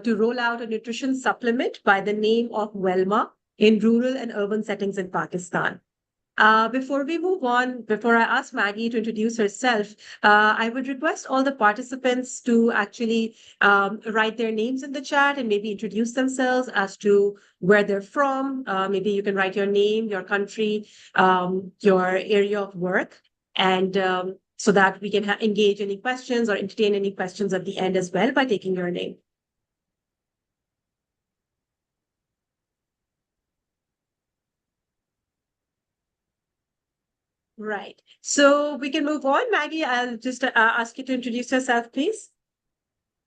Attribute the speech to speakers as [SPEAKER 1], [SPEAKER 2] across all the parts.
[SPEAKER 1] to roll out a nutrition supplement by the name of Welma in rural and urban settings in Pakistan. Before we move on, before I ask Maggie to introduce herself, I would request all the participants to actually write their names in the chat and maybe introduce themselves as to where they're from. Maybe you can write your name, your country, your area of work, and so that we can engage any questions or entertain any questions at the end as well by taking your name. Right. So we can move on. Maggie, I'll just ask you to introduce yourself, please.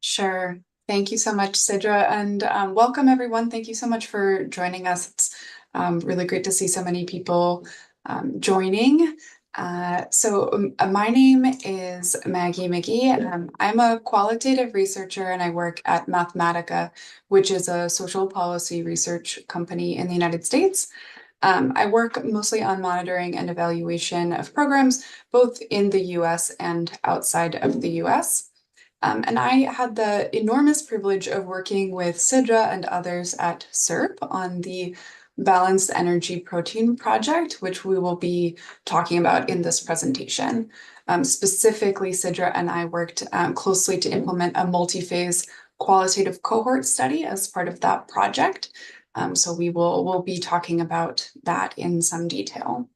[SPEAKER 2] Sure. Thank you so much, Sidra, and welcome everyone. Thank you so much for joining us. It's really great to see so many people joining. My name is Maggie McGee. I'm a qualitative researcher and I work at Mathematica, which is a social policy research company in the United States. I work mostly on monitoring and evaluation of programs, both in the US and outside of the US. And I had the enormous privilege of working with Sidra and others at SERP on the Balanced Energy Protein Project, which we will be talking about in this presentation. Specifically, Sidra and I worked closely to implement a multi-phase qualitative cohort study as part of that project. So we'll be talking about that in some detail.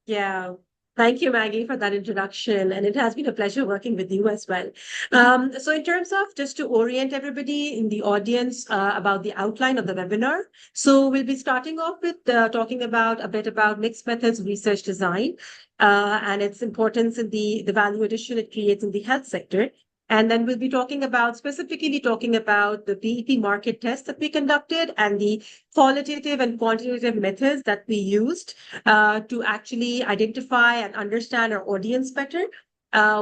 [SPEAKER 1] Yeah. Thank you, Maggie, for that introduction. And it has been a pleasure working with you as well. So in terms of just to orient everybody in the audience about the outline of the webinar. So we'll be starting off with talking about a bit about mixed methods research design and its importance in the value addition it creates in the health sector. And then we'll be specifically talking about the PEP market test that we conducted and the qualitative and quantitative methods that we used to actually identify and understand our audience better.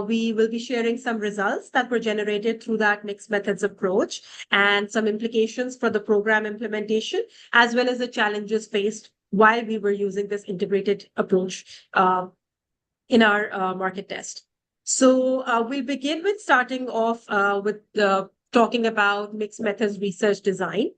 [SPEAKER 1] We will be sharing some results that were generated through that mixed methods approach and some implications for the program implementation, as well as the challenges faced while we were using this integrated approach in our market test. So we'll begin with starting off with talking about mixed methods research design,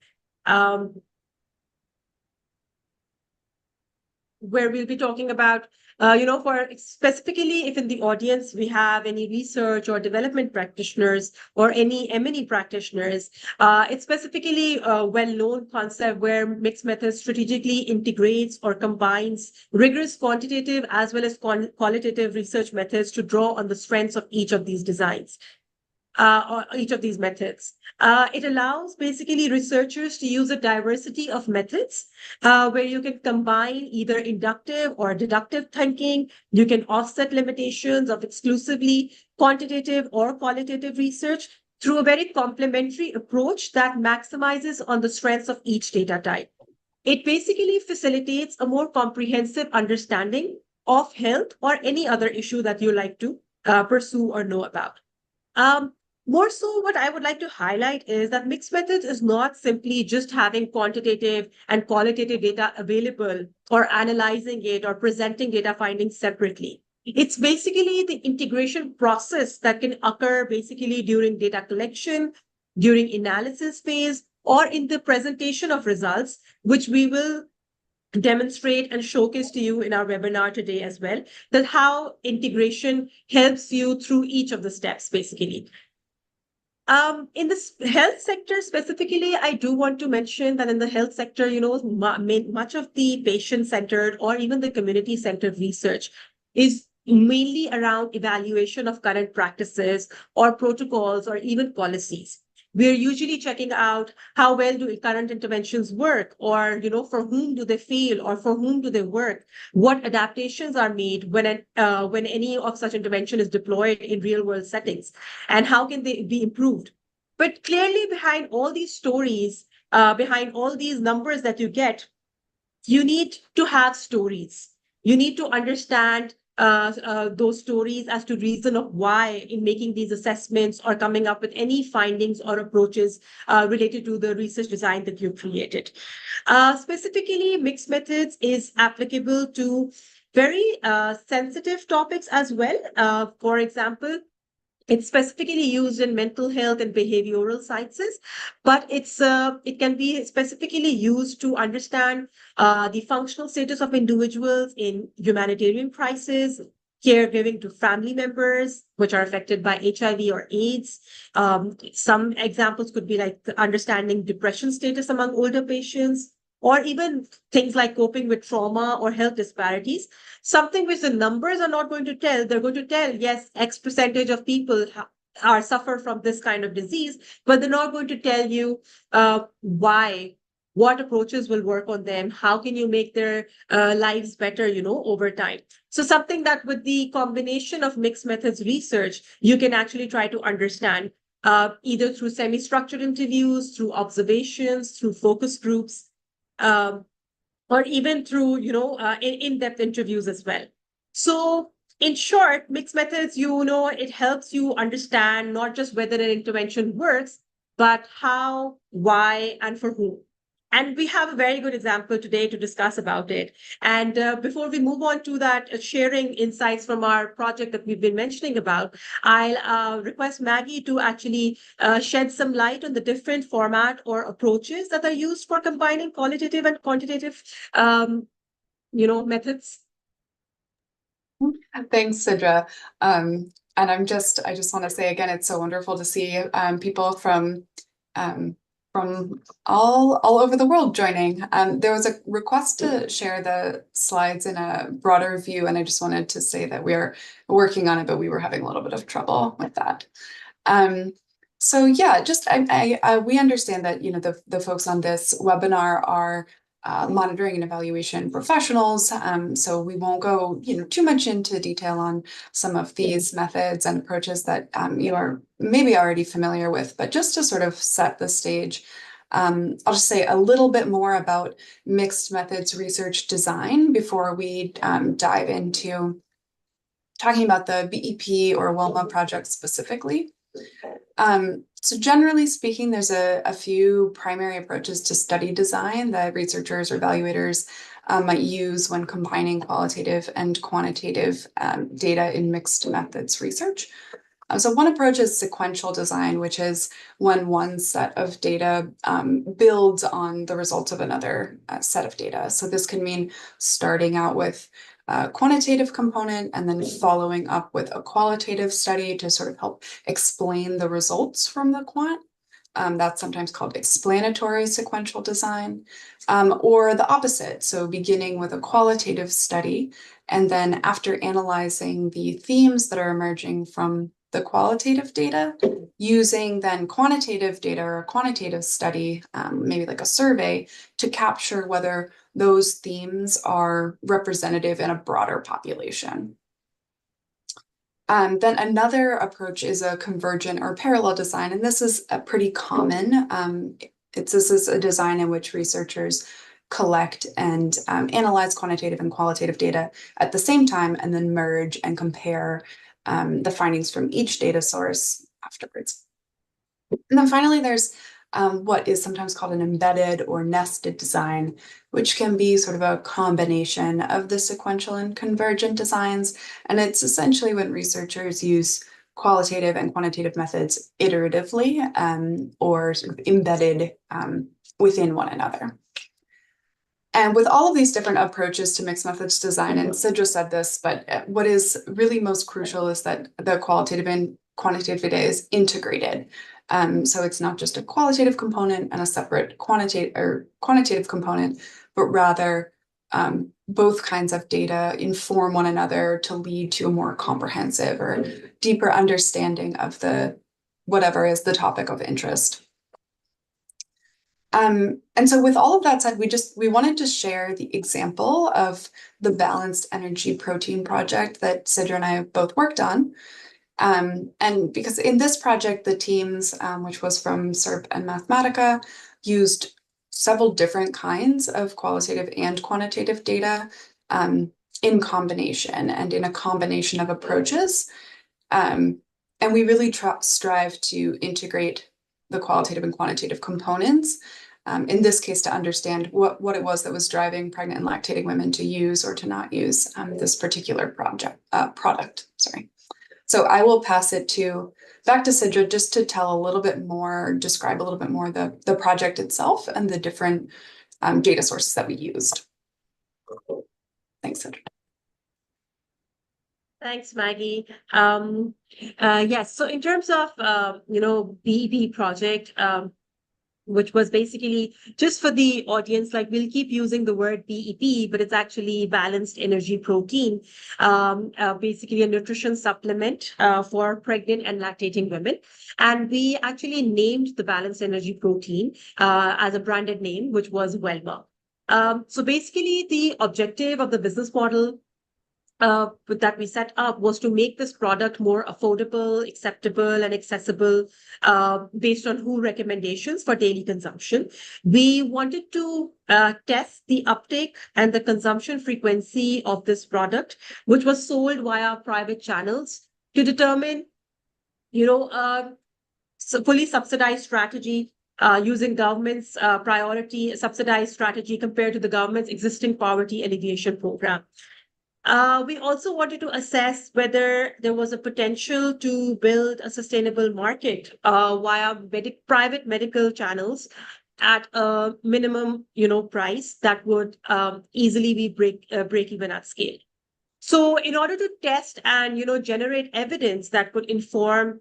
[SPEAKER 1] where we'll be talking about, for specifically if in the audience we have any research or development practitioners or any M&E practitioners, it's specifically a well-known concept where mixed methods strategically integrates or combines rigorous quantitative as well as qualitative research methods to draw on the strengths of each of these designs. Or each of these methods. It allows basically researchers to use a diversity of methods where you can combine either inductive or deductive thinking. You can offset limitations of exclusively quantitative or qualitative research through a very complementary approach that maximizes on the strengths of each data type. It basically facilitates a more comprehensive understanding of health or any other issue that you like to pursue or know about. More so, what I would like to highlight is that mixed methods is not simply just having quantitative and qualitative data available or analyzing it or presenting data findings separately. It's basically the integration process that can occur basically during data collection, during analysis phase, or in the presentation of results, which we will demonstrate and showcase to you in our webinar today as well, that how integration helps you through each of the steps, basically. In the health sector specifically, I do want to mention that in the health sector, much of the patient-centered or even the community-centered research is mainly around evaluation of current practices or protocols or even policies. We're usually checking out how well do current interventions work, or for whom do they fail, or for whom do they work? What adaptations are made when any of such intervention is deployed in real world settings, and how can they be improved? But clearly, behind all these stories, behind all these numbers that you get, you need to have stories. You need to understand those stories as to reason of why in making these assessments or coming up with any findings or approaches related to the research design that you've created. Specifically, mixed methods is applicable to very sensitive topics as well. For example, It's specifically used in mental health and behavioral sciences, but it can be specifically used to understand the functional status of individuals in humanitarian crisis, caregiving to family members which are affected by HIV or AIDS. Some examples could be like understanding depression status among older patients, or even things like coping with trauma or health disparities, something which the numbers are not going to tell. They're going to tell, yes, X percentage of people are suffer from this kind of disease, but they're not going to tell you why, what approaches will work on them, how can you make their lives better, over time. So something that with the combination of mixed methods research, you can actually try to understand either through semi-structured interviews, through observations, through focus groups, um, or even through in-depth interviews as well. So in short, mixed methods, it helps you understand not just whether an intervention works, but how, why, and for whom. And we have a very good example today to discuss about it. And before we move on to that, sharing insights from our project that we've been mentioning about, I'll request Maggie to actually shed some light on the different format or approaches that are used for combining qualitative and quantitative, methods.
[SPEAKER 2] Thanks, Sidra. And I just want to say again, it's so wonderful to see people um, from all over the world joining. There was a request to share the slides in a broader view, and I just wanted to say that we are working on it, but we were having a little bit of trouble with that. So yeah, we understand that the folks on this webinar are monitoring and evaluation professionals. So we won't go too much into detail on some of these methods and approaches that you are maybe already familiar with, but just to sort of set the stage, I'll just say a little bit more about mixed methods research design before we dive into talking about the BEP or WILMA project specifically. So generally speaking, there's a few primary approaches to study design that researchers or evaluators might use when combining qualitative and quantitative data in mixed methods research. So one approach is sequential design, which is when one set of data builds on the results of another set of data. So this can mean starting out with quantitative component and then following up with a qualitative study to sort of help explain the results from the quant. That's sometimes called explanatory sequential design, or the opposite. So beginning with a qualitative study, and then after analyzing the themes that are emerging from the qualitative data, using then quantitative data or a quantitative study, maybe like a survey, to capture whether those themes are representative in a broader population. Then another approach is a convergent or parallel design, and this is a pretty common. This is a design in which researchers collect and analyze quantitative and qualitative data at the same time, and then merge and compare the findings from each data source afterwards. And then finally, there's what is sometimes called an embedded or nested design, which can be sort of a combination of the sequential and convergent designs. And it's essentially when researchers use qualitative and quantitative methods iteratively or sort of embedded within one another. And with all of these different approaches to mixed methods design, and Sidra said this, but what is really most crucial is that the qualitative and quantitative data is integrated. So it's not just a qualitative component and a separate quantitative component, but rather both kinds of data inform one another to lead to a more comprehensive or deeper understanding of whatever is the topic of interest. And so with all of that said, we wanted to share the example of the balanced energy protein project that Sidra and I have both worked on. And because in this project, the teams, which was from SERP and Mathematica, used several different kinds of qualitative and quantitative data in combination and in a combination of approaches. And we really strive to integrate the qualitative and quantitative components, in this case, to understand what it was that was driving pregnant and lactating women to use or to not use this particular product. Sorry. So I will pass it back to Sidra just to tell a little bit more, describe a little bit more the project itself and the different data sources that we used. Thanks, Sidra.
[SPEAKER 1] Thanks, Maggie. Yes, so in terms of, BEP project, which was basically just for the audience, like we'll keep using the word BEP, but it's actually balanced energy protein, basically a nutrition supplement for pregnant and lactating women. And we actually named the balanced energy protein as a branded name, which was Welma. So basically, the objective of the business model that we set up was to make this product more affordable, acceptable, and accessible based on WHO recommendations for daily consumption. We wanted to test the uptake and the consumption frequency of this product, which was sold via private channels to determine, fully subsidized strategy using government's priority subsidized strategy compared to the government's existing poverty alleviation program. We also wanted to assess whether there was a potential to build a sustainable market via private medical channels at a minimum, price that would easily be break even at scale. So, in order to test and generate evidence that could inform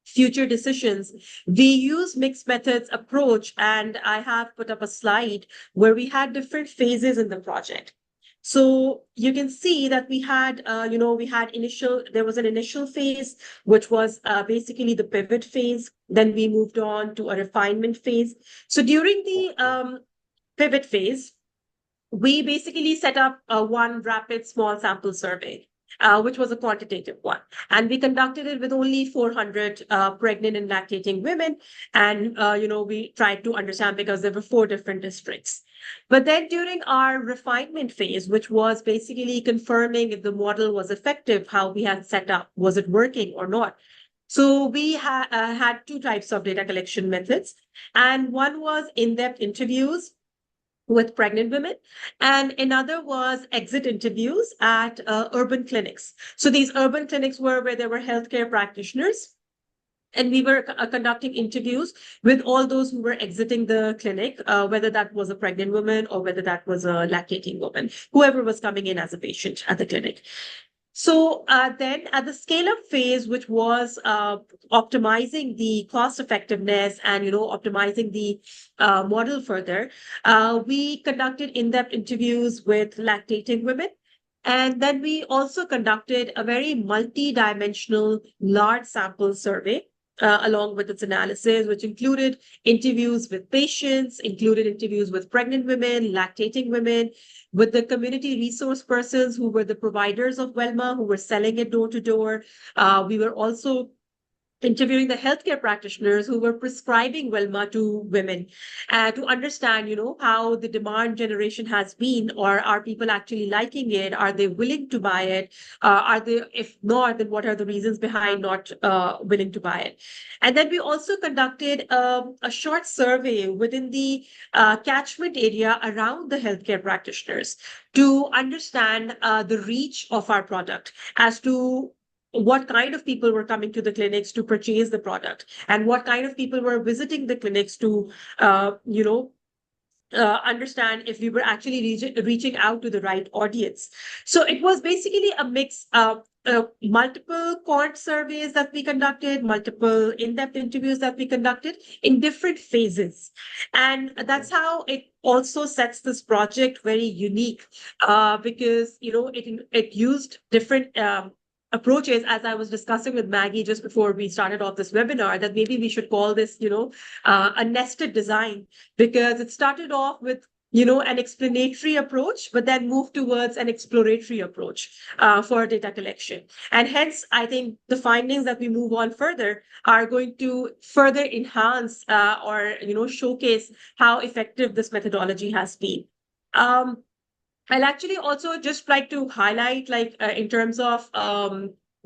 [SPEAKER 1] future decisions, we use mixed methods approach, and I have put up a slide where we had different phases in the project. So you can see that there was an initial phase, which was basically the pivot phase. Then we moved on to a refinement phase. So during the pivot phase, we basically set up one rapid small sample survey, which was a quantitative one. And we conducted it with only 400 pregnant and lactating women. And, we tried to understand because there were 4 different districts. But then during our refinement phase, which was basically confirming if the model was effective, how we had set up, was it working or not? So we had 2 types of data collection methods. And one was in-depth interviews with pregnant women, and another was exit interviews at urban clinics. So these urban clinics were where there were healthcare practitioners, and we were conducting interviews with all those who were exiting the clinic, whether that was a pregnant woman or whether that was a lactating woman, whoever was coming in as a patient at the clinic. So then at the scale up phase, which was optimizing the cost effectiveness and, optimizing the model further, we conducted in-depth interviews with lactating women. And then we also conducted a very multi-dimensional large sample survey along with its analysis, which included interviews with patients, included interviews with pregnant women, lactating women, with the community resource persons who were the providers of Welma, who were selling it door to door. We were also interviewing the healthcare practitioners who were prescribing Welma to women to understand, how the demand generation has been, or are people actually liking it? Are they willing to buy it? If not, then what are the reasons behind not willing to buy it? And then we also conducted a short survey within the catchment area around the healthcare practitioners to understand the reach of our product as to what kind of people were coming to the clinics to purchase the product and what kind of people were visiting the clinics to, understand if we were actually reaching out to the right audience. So it was basically a mix of multiple quant surveys that we conducted, multiple in-depth interviews that we conducted in different phases. And that's how it also sets this project very unique because, it used different approaches, as I was discussing with Maggie just before we started off this webinar, that maybe we should call this, a nested design, because it started off with, an explanatory approach, but then moved towards an exploratory approach for data collection. And hence, I think the findings that we move on further are going to further enhance or, showcase how effective this methodology has been. I'll actually also just like to highlight, in terms of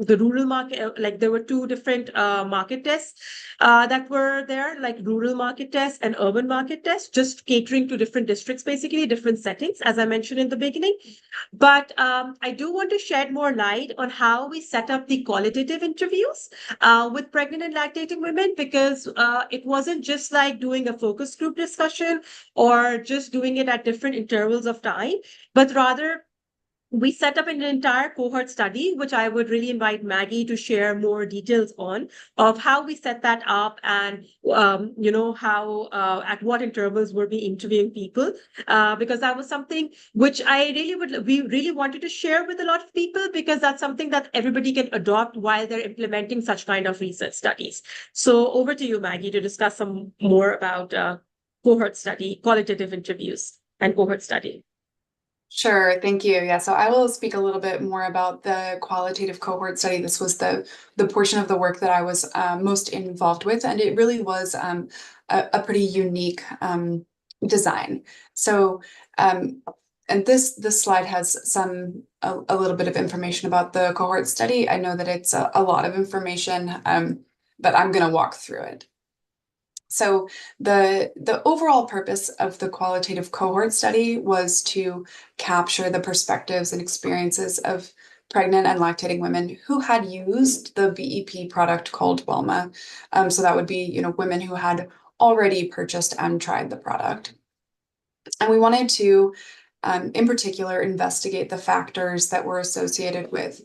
[SPEAKER 1] the rural market, like there were two different market tests that were there, like rural market tests and urban market tests, just catering to different districts, basically different settings, as I mentioned in the beginning. But I do want to shed more light on how we set up the qualitative interviews with pregnant and lactating women, because it wasn't just like doing a focus group discussion or just doing it at different intervals of time, but rather we set up an entire cohort study, which I would really invite Maggie to share more details on, of how we set that up, and how at what intervals we'll be interviewing people, because that was something which we really wanted to share with a lot of people, because that's something that everybody can adopt while they're implementing such kind of research studies. So over to you, Maggie, to discuss some more about cohort study, qualitative interviews, and cohort study.
[SPEAKER 2] Sure, thank you. Yeah, so I will speak a little bit more about the qualitative cohort study. This was the portion of the work that I was most involved with, and it really was a pretty unique design. So, and this slide has a little bit of information about the cohort study. I know that it's a lot of information, but I'm going to walk through it. So the overall purpose of the qualitative cohort study was to capture the perspectives and experiences of pregnant and lactating women who had used the BEP product called Wellma. So that would be, women who had already purchased and tried the product. And we wanted to, in particular, investigate the factors that were associated with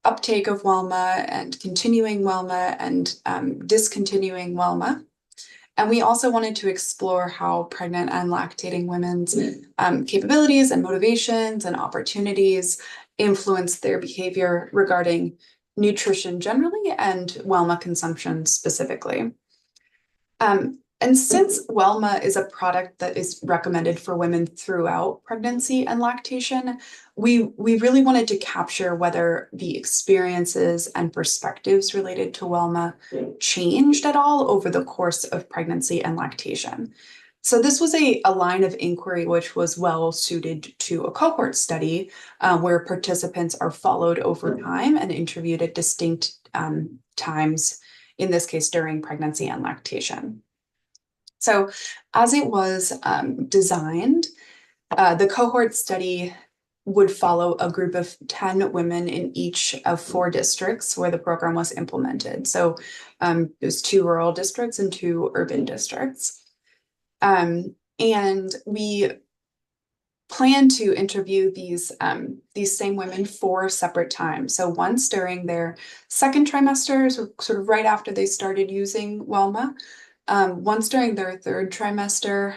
[SPEAKER 2] uptake of Wellma and continuing Wellma and discontinuing Wellma. And we also wanted to explore how pregnant and lactating women's capabilities and motivations and opportunities influence their behavior regarding nutrition generally and Wellma consumption specifically. And since Wellma is a product that is recommended for women throughout pregnancy and lactation, we really wanted to capture whether the experiences and perspectives related to Wellma changed at all over the course of pregnancy and lactation. So this was a line of inquiry which was well suited to a cohort study where participants are followed over time and interviewed at distinct times, in this case during pregnancy and lactation. So as it was designed, the cohort study would follow a group of 10 women in each of 4 districts where the program was implemented. So it was 2 rural districts and 2 urban districts. And we plan to interview these same women 4 separate times. So once during their second trimester, so sort of right after they started using Wellma, once during their 3rd trimester,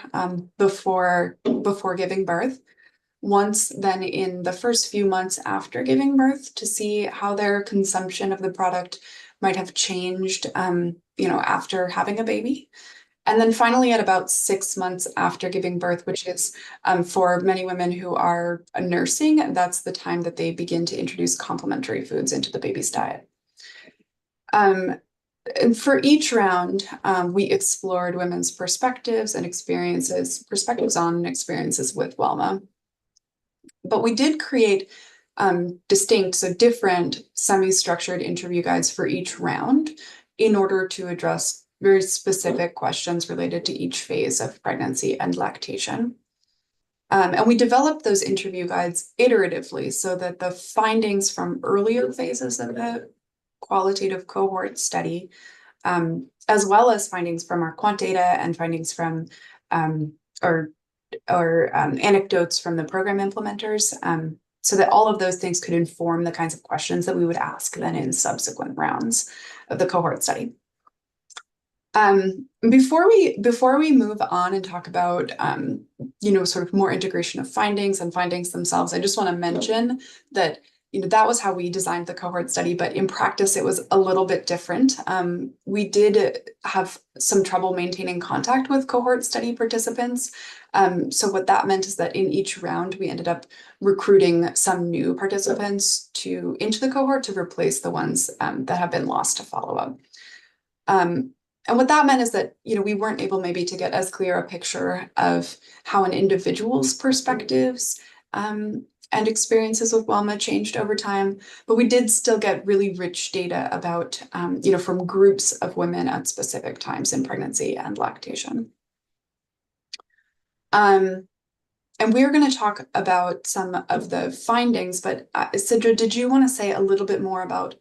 [SPEAKER 2] before giving birth, once then in the first few months after giving birth to see how their consumption of the product might have changed, after having a baby. And then finally at about 6 months after giving birth, which is for many women who are nursing, that's the time that they begin to introduce complementary foods into the baby's diet. And for each round, we explored women's perspectives on experiences with Wellma. But we did create distinct, so different semi-structured interview guides for each round in order to address very specific questions related to each phase of pregnancy and lactation. And we developed those interview guides iteratively so that the findings from earlier phases of the qualitative cohort study, as well as findings from our quant data and findings from anecdotes from the program implementers, so that all of those things could inform the kinds of questions that we would ask then in subsequent rounds of the cohort study. Before we move on and talk about, sort of more integration of findings and findings themselves, I just want to mention that that was how we designed the cohort study, but in practice, it was a little bit different. We did have some trouble maintaining contact with cohort study participants. So what that meant is that in each round, we ended up recruiting some new participants into the cohort to replace the ones that have been lost to follow-up. And what that meant is that, we weren't able maybe to get as clear a picture of how an individual's perspectives and experiences with WELMA changed over time, but we did still get really rich data about, from groups of women at specific times in pregnancy and lactation. And we're going to talk about some of the findings, but Sidra, did you want to say a little bit more about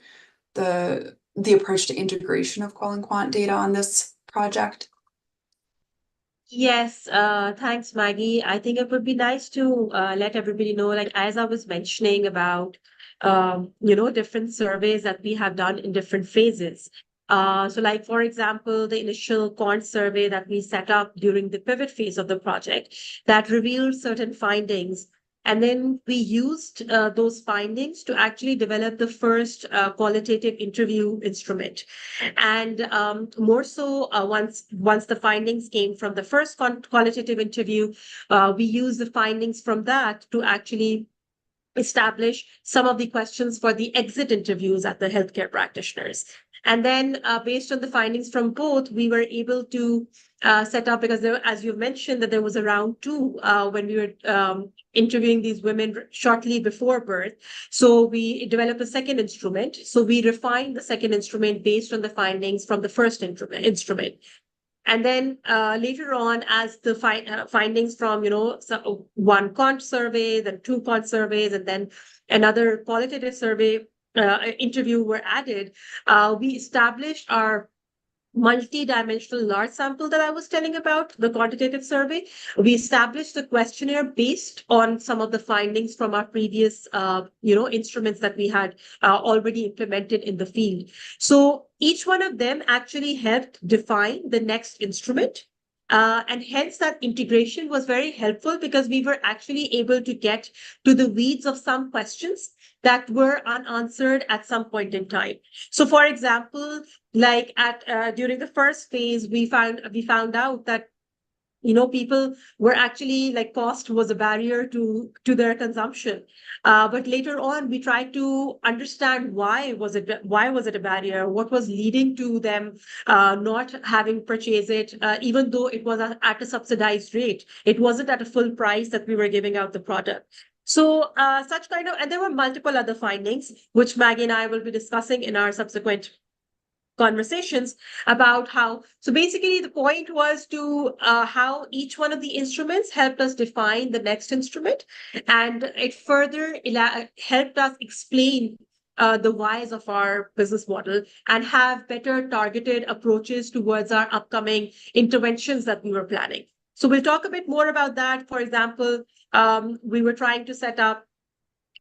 [SPEAKER 2] the approach to integration of qual and quant data on this project?
[SPEAKER 1] Yes, thanks, Maggie. I think it would be nice to let everybody know, like as I was mentioning about, different surveys that we have done in different phases. So like, for example, the initial quant survey that we set up during the pivot phase of the project that revealed certain findings. And then we used those findings to actually develop the first qualitative interview instrument. And more so, once the findings came from the first qualitative interview, we used the findings from that to actually establish some of the questions for the exit interviews at the healthcare practitioners. And then, based on the findings from both, we were able to set up, because there, as you mentioned, that there was a round two when we were interviewing these women shortly before birth. So we developed a second instrument. So we refined the second instrument based on the findings from the first instrument. And then later on, as the findings from, one quant survey, then two quant surveys, and then another qualitative survey interview were added, we established our multi-dimensional large sample that I was telling about, the quantitative survey. We established the questionnaire based on some of the findings from our previous, instruments that we had already implemented in the field. So each one of them actually helped define the next instrument. And hence that integration was very helpful because we were actually able to get to the weeds of some questions that were unanswered at some point in time. So for example, like at during the first phase, we found out that people were actually like cost was a barrier to their consumption, but later on we tried to understand why was it a barrier, what was leading to them not having purchased it, even though it was at a subsidized rate. It wasn't at a full price that we were giving out the product. So such kind of, and there were multiple other findings which Maggie and I will be discussing in our subsequent conversations about how. So basically the point was to how each one of the instruments helped us define the next instrument, and it further helped us explain the whys of our business model and have better targeted approaches towards our upcoming interventions that we were planning. So we'll talk a bit more about that. For example, we were trying to set up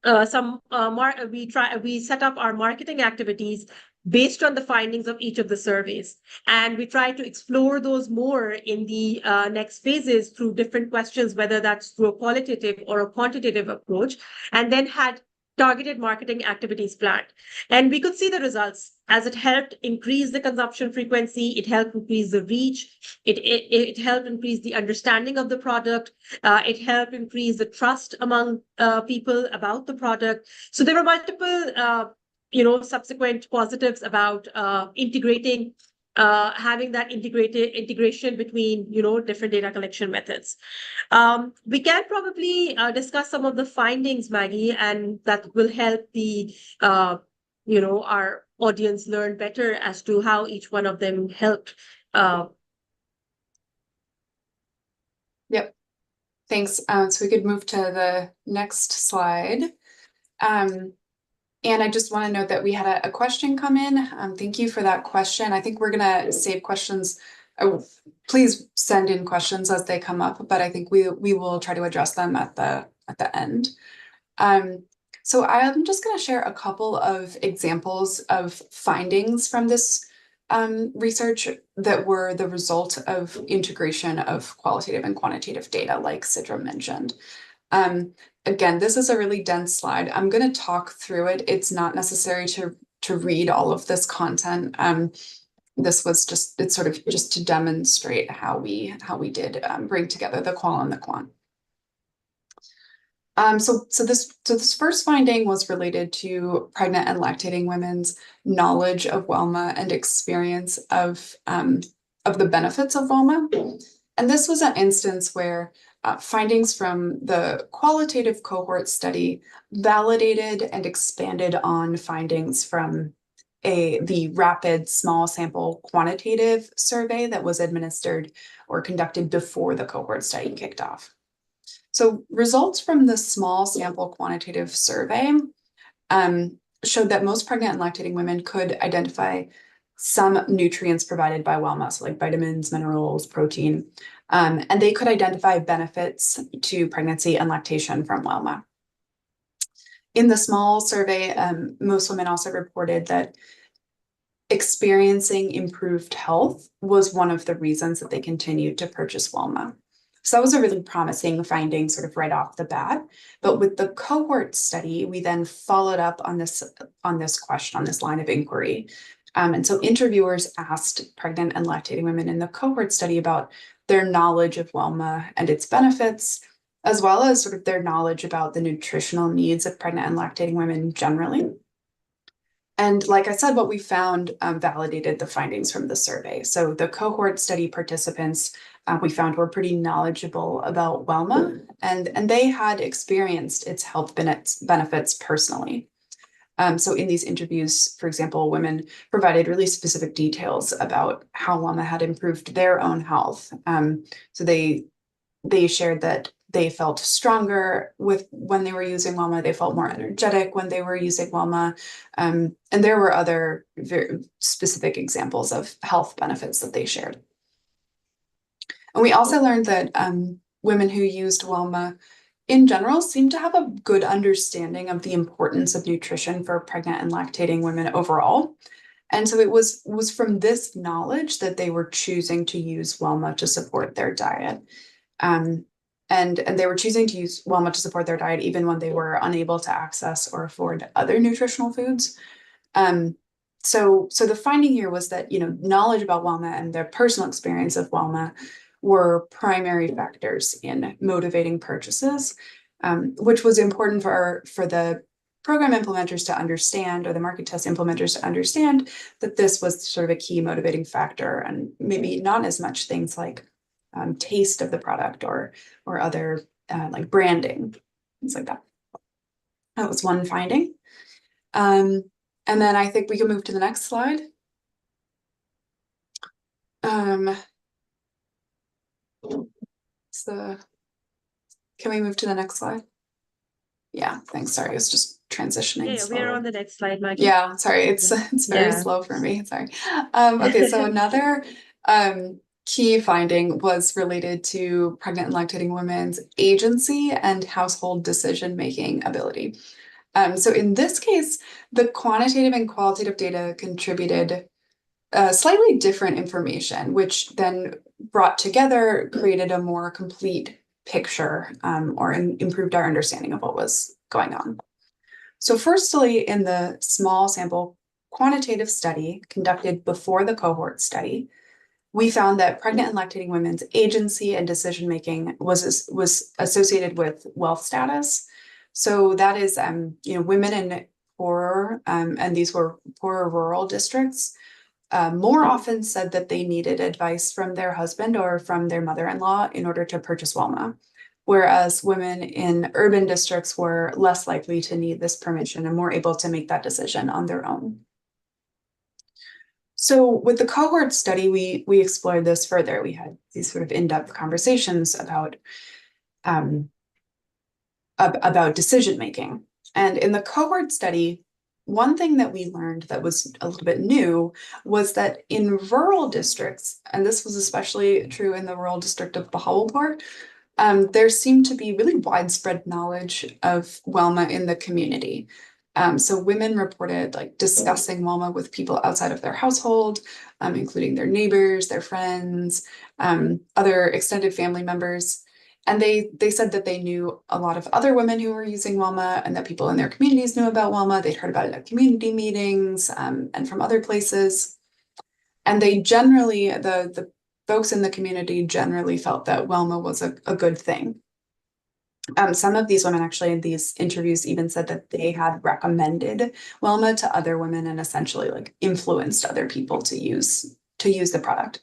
[SPEAKER 1] we set up our marketing activities based on the findings of each of the surveys, and we try to explore those more in the next phases through different questions, whether that's through a qualitative or a quantitative approach, and then had targeted marketing activities planned. And we could see the results as it helped increase the consumption frequency, it helped increase the reach, it helped increase the understanding of the product, it helped increase the trust among people about the product. So there were multiple subsequent positives about integrating, having that integration between, different data collection methods. We can probably discuss some of the findings, Maggie, and that will help the, our audience learn better as to how each one of them helped.
[SPEAKER 2] Yep. Thanks. So we could move to the next slide. And I just want to note that we had a question come in. Thank you for that question. I think we're going to save questions. Please send in questions as they come up, but I think we will try to address them at the end. So I'm just going to share a couple of examples of findings from this research that were the result of integration of qualitative and quantitative data, like Sidra mentioned. Again, this is a really dense slide. I'm going to talk through it. It's not necessary to read all of this content. This was just, it's sort of just to demonstrate how we did bring together the qual and the quant. So this first finding was related to pregnant and lactating women's knowledge of WELMA and experience of the benefits of WELMA. And this was an instance where findings from the qualitative cohort study validated and expanded on findings from the rapid small sample quantitative survey that was administered or conducted before the cohort study kicked off. So results from the small sample quantitative survey showed that most pregnant and lactating women could identify some nutrients provided by Wellma, so like vitamins, minerals, protein, and they could identify benefits to pregnancy and lactation from Wellma. In the small survey, most women also reported that experiencing improved health was one of the reasons that they continued to purchase Wellma. So that was a really promising finding sort of right off the bat. But with the cohort study, we then followed up on this question, on this line of inquiry. And so interviewers asked pregnant and lactating women in the cohort study about their knowledge of Wellma and its benefits, as well as sort of their knowledge about the nutritional needs of pregnant and lactating women generally. And like I said, what we found validated the findings from the survey. So the cohort study participants we found were pretty knowledgeable about Wellma, and they had experienced its health benefits personally. So in these interviews, for example, women provided really specific details about how Wellma had improved their own health. So they shared that they felt stronger when they were using Wellma. They felt more energetic when they were using Wellma. And there were other very specific examples of health benefits that they shared. And we also learned that women who used Wellma in general seemed to have a good understanding of the importance of nutrition for pregnant and lactating women overall. And so it was from this knowledge that they were choosing to use Wellma to support their diet. And they were choosing to use Wellma to support their diet even when they were unable to access or afford other nutritional foods. So the finding here was that, knowledge about Wellma and their personal experience of Wellma were primary factors in motivating purchases, which was important for the program implementers to understand, or the market test implementers to understand, that this was sort of a key motivating factor, and maybe not as much things like taste of the product or other like branding, things like that. That was one finding. And then I think we can move to the next slide. Can we move to the next slide? Yeah, thanks. Sorry, it's just transitioning.
[SPEAKER 1] Yeah, we are on the next slide, Maggie.
[SPEAKER 2] Yeah, sorry, it's very slow for me. Sorry. Okay, so another key finding was related to pregnant and lactating women's agency and household decision-making ability. So in this case, the quantitative and qualitative data contributed slightly different information, which then brought together created a more complete picture or improved our understanding of what was going on. So firstly, in the small sample quantitative study conducted before the cohort study, we found that pregnant and lactating women's agency and decision-making was associated with wealth status. So that is, women in poorer, and these were poorer rural districts, more often said that they needed advice from their husband or from their mother-in-law in order to purchase Wellma, whereas women in urban districts were less likely to need this permission and more able to make that decision on their own. So with the cohort study, we explored this further. We had these sort of in-depth conversations about decision-making. And in the cohort study, one thing that we learned that was a little bit new was that in rural districts, and this was especially true in the rural district of Bahawalpur, there seemed to be really widespread knowledge of Wellma in the community. So women reported like discussing Wellma with people outside of their household, including their neighbors, their friends, other extended family members. And they said that they knew a lot of other women who were using Wellma, and that people in their communities knew about Wellma. They'd heard about it at community meetings and from other places. And they generally, the folks in the community generally felt that Wellma was a good thing. Some of these women actually in these interviews even said that they had recommended Wellma to other women and essentially like influenced other people to use the product.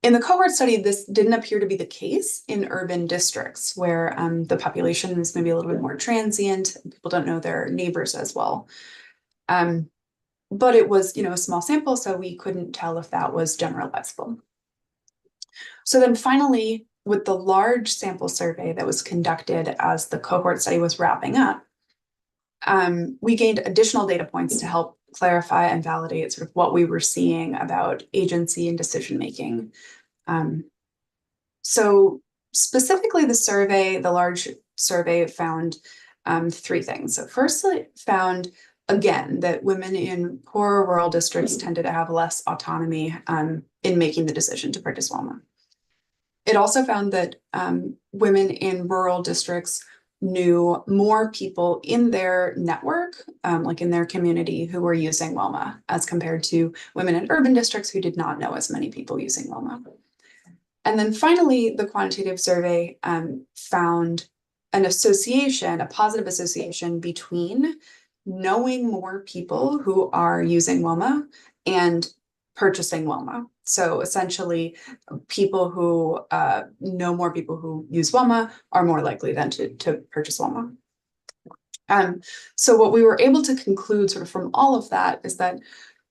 [SPEAKER 2] In the cohort study, this didn't appear to be the case in urban districts where the population is maybe a little bit more transient. People don't know their neighbors as well. But it was, a small sample, so we couldn't tell if that was generalizable. So then finally, with the large sample survey that was conducted as the cohort study was wrapping up, we gained additional data points to help clarify and validate sort of what we were seeing about agency and decision-making. So specifically the large survey found three things. So first, it found, again, that women in poorer rural districts tended to have less autonomy in making the decision to purchase Walmart. It also found that women in rural districts knew more people in their network, like in their community, who were using Wilma, as compared to women in urban districts who did not know as many people using Wilma. And then finally, the quantitative survey found an association, a positive association between knowing more people who are using Wilma and purchasing Wilma. So essentially, people who know more people who use Wilma are more likely then to purchase Wilma. So what we were able to conclude sort of from all of that is that,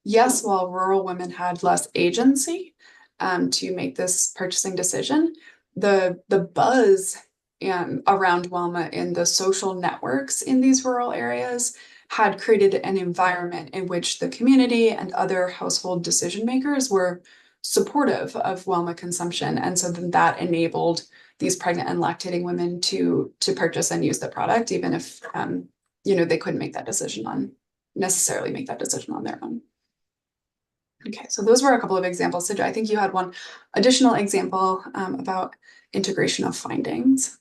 [SPEAKER 2] yes, while rural women had less agency to make this purchasing decision, the buzz around Wilma in the social networks in these rural areas had created an environment in which the community and other household decision makers were supportive of Wilma consumption. And so then that enabled these pregnant and lactating women to purchase and use the product, even if they couldn't necessarily make that decision on their own. Okay, so those were a couple of examples. Sidra, I think you had one additional example about integration of findings.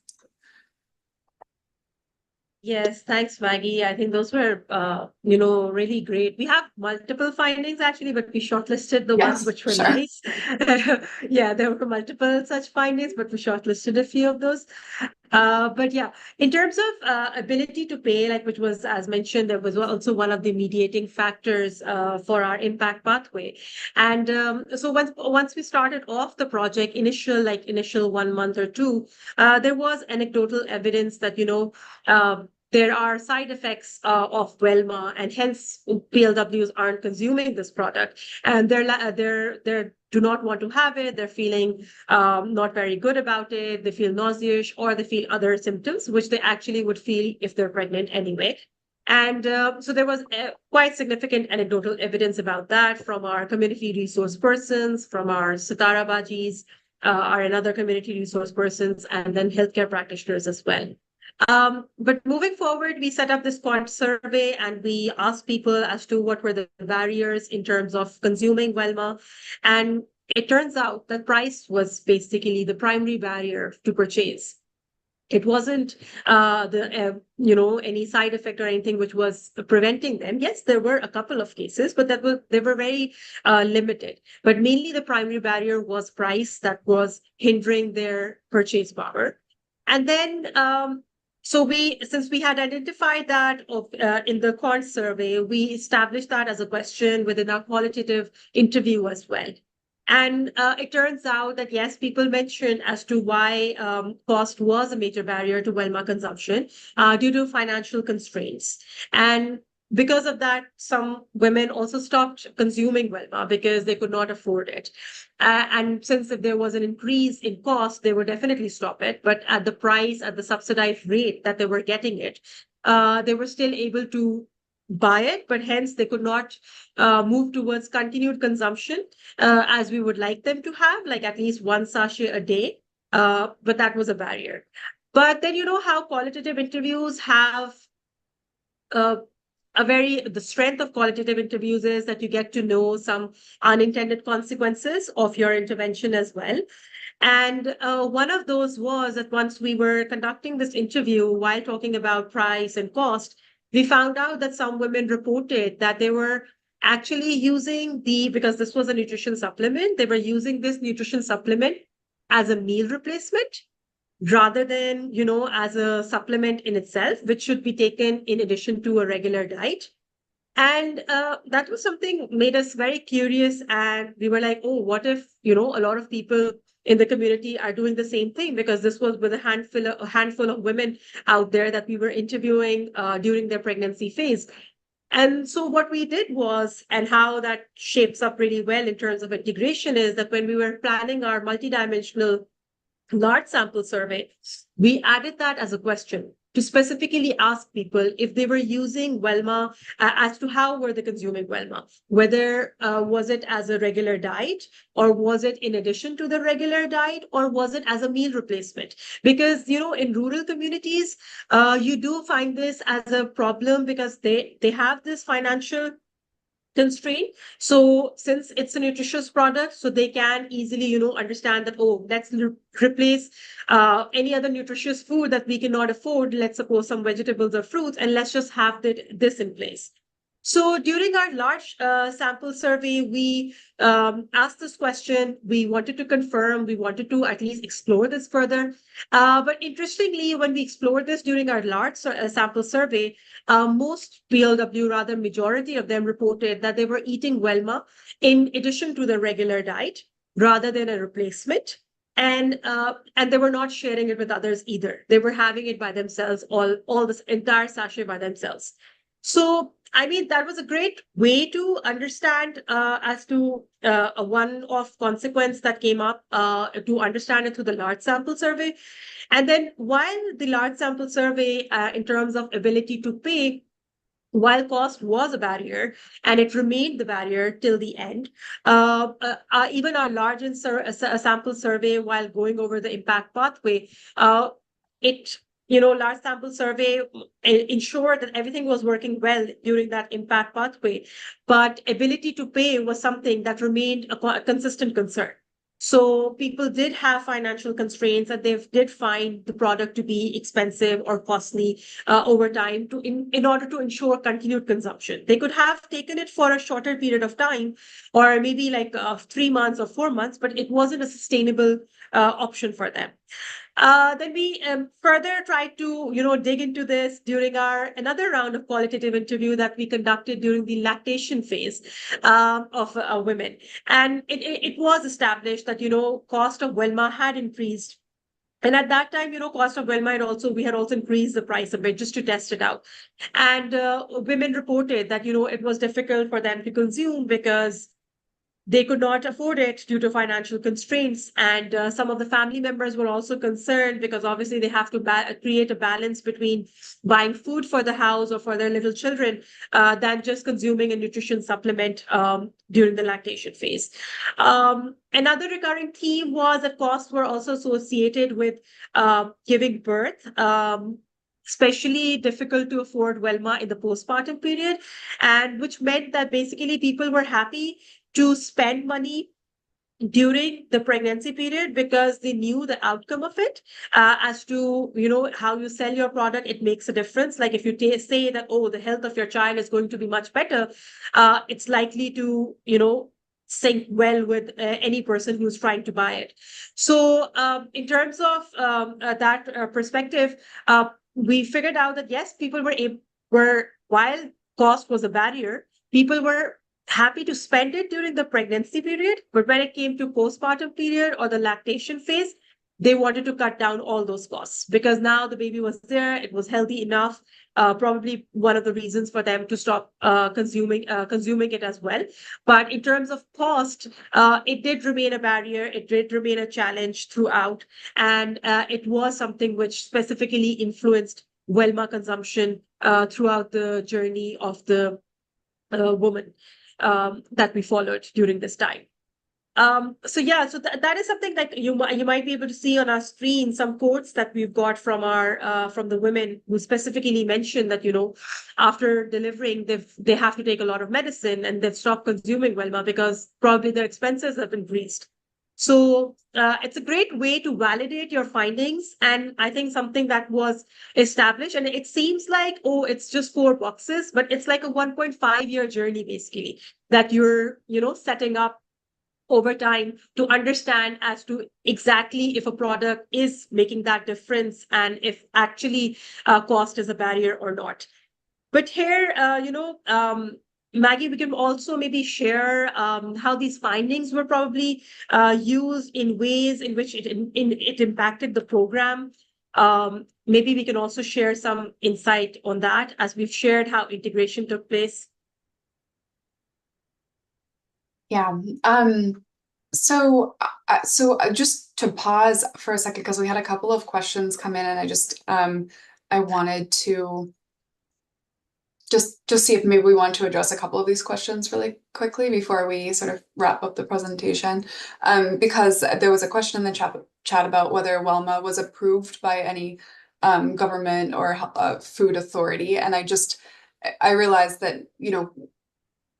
[SPEAKER 1] Yes, thanks, Maggie. I think those were, really great. We have multiple findings actually, but we shortlisted the ones which were nice. Yeah, there were multiple such findings, but we shortlisted a few of those. But yeah, in terms of ability to pay, like which was, as mentioned, there was also one of the mediating factors for our impact pathway. And so once we started off the project, initial 1 month or two, there was anecdotal evidence that, there are side effects of Velma, and hence PLWs aren't consuming this product, and they're do not want to have it. They're feeling not very good about it. They feel nauseous, or they feel other symptoms, which they actually would feel if they're pregnant anyway. And so there was quite significant anecdotal evidence about that from our community resource persons, from our Sitara Bajis, our another community resource persons, and then healthcare practitioners as well. But moving forward, we set up this quant survey and we asked people as to what were the barriers in terms of consuming Velma. And it turns out that price was basically the primary barrier to purchase. It wasn't any side effect or anything which was preventing them. Yes, there were a couple of cases, but they were very limited. But mainly the primary barrier was price that was hindering their purchase power. And then since we had identified that in the quant survey, we established that as a question within our qualitative interview as well. And it turns out that, yes, people mentioned as to why cost was a major barrier to Velma consumption due to financial constraints. And because of that, some women also stopped consuming Velma because they could not afford it. And since if there was an increase in cost, they would definitely stop it. But at the price, at the subsidized rate that they were getting it, they were still able to buy it, but hence they could not move towards continued consumption as we would like them to have, like at least one sachet a day. But that was a barrier. But then how qualitative interviews have the strength of qualitative interviews is that you get to know some unintended consequences of your intervention as well. And one of those was that once we were conducting this interview while talking about price and cost, we found out that some women reported that they were actually using because this was a nutrition supplement, they were using this nutrition supplement as a meal replacement rather than, as a supplement in itself, which should be taken in addition to a regular diet. And that was something made us very curious. And we were like, oh, what if, a lot of people in the community are doing the same thing? Because this was with a handful of women out there that we were interviewing during their pregnancy phase. And so what we did was, and how that shapes up really well in terms of integration, is that when we were planning our multidimensional large sample survey, we added that as a question to specifically ask people if they were using Welma, as to how were they consuming Welma, whether was it as a regular diet, or was it in addition to the regular diet, or was it as a meal replacement? Because, in rural communities, you do find this as a problem because they have this financial constraint. So since it's a nutritious product, so they can easily, understand that, oh, let's replace any other nutritious food that we cannot afford, let's suppose some vegetables or fruits, and let's just have this in place. So during our large sample survey, we asked this question. We wanted to confirm, we wanted to at least explore this further. But interestingly, when we explored this during our large sample survey, most PLW, rather majority of them, reported that they were eating Welma in addition to the regular diet rather than a replacement. And they were not sharing it with others either. They were having it by themselves, all this entire sachet by themselves. So, I mean, that was a great way to understand as to a one-off consequence that came up, to understand it through the large sample survey. And then while the large sample survey, in terms of ability to pay, while cost was a barrier and it remained the barrier till the end, even our sample survey, while going over the impact pathway, it large sample survey ensured that everything was working well during that impact pathway, but ability to pay was something that remained a consistent concern. So people did have financial constraints, and they did find the product to be expensive or costly over time in order to ensure continued consumption. They could have taken it for a shorter period of time, or maybe like 3 months or 4 months, but it wasn't a sustainable option for them. Then we further tried to, dig into this during our another round of qualitative interview that we conducted during the lactation phase of women. And it was established that, cost of Welma had increased. And at that time, cost of Welma we had also increased the price a bit just to test it out. And women reported that, it was difficult for them to consume because they could not afford it due to financial constraints. And some of the family members were also concerned because obviously they have to create a balance between buying food for the house or for their little children than just consuming a nutrition supplement during the lactation phase. Another recurring theme was that costs were also associated with giving birth. Especially difficult to afford Welma in the postpartum period, and which meant that basically people were happy to spend money during the pregnancy period because they knew the outcome of it, as to how you sell your product. It makes a difference. Like if you say that, oh, the health of your child is going to be much better, it's likely to sync well with any person who's trying to buy it. So in terms of that perspective, we figured out that yes, people were while cost was a barrier, people were happy to spend it during the pregnancy period, but when it came to postpartum period or the lactation phase, they wanted to cut down all those costs because now the baby was there, it was healthy enough. Probably one of the reasons for them to stop consuming it as well. But in terms of cost, it did remain a barrier. It did remain a challenge throughout, and it was something which specifically influenced Welma consumption throughout the journey of the woman that we followed during this time. So yeah, so that is something that you might be able to see on our screen, some quotes that we've got from our from the women who specifically mentioned that after delivering they have to take a lot of medicine and they've stopped consuming Welma because probably their expenses have increased. So it's a great way to validate your findings, and I think something that was established, and it seems like, oh, it's just 4 boxes, but it's like a 1.5-year journey basically that you're setting up over time to understand as to exactly if a product is making that difference and if actually cost is a barrier or not. But here, Maggie, we can also maybe share how these findings were probably used in ways in which it impacted the program. Maybe we can also share some insight on that as we've shared how integration took place.
[SPEAKER 2] Yeah. Just to pause for a second, because we had a couple of questions come in, and I wanted to just see if maybe we want to address a couple of these questions really quickly before we sort of wrap up the presentation. Because there was a question in the chat about whether WELMA was approved by any government or food authority, and I realized that, you know,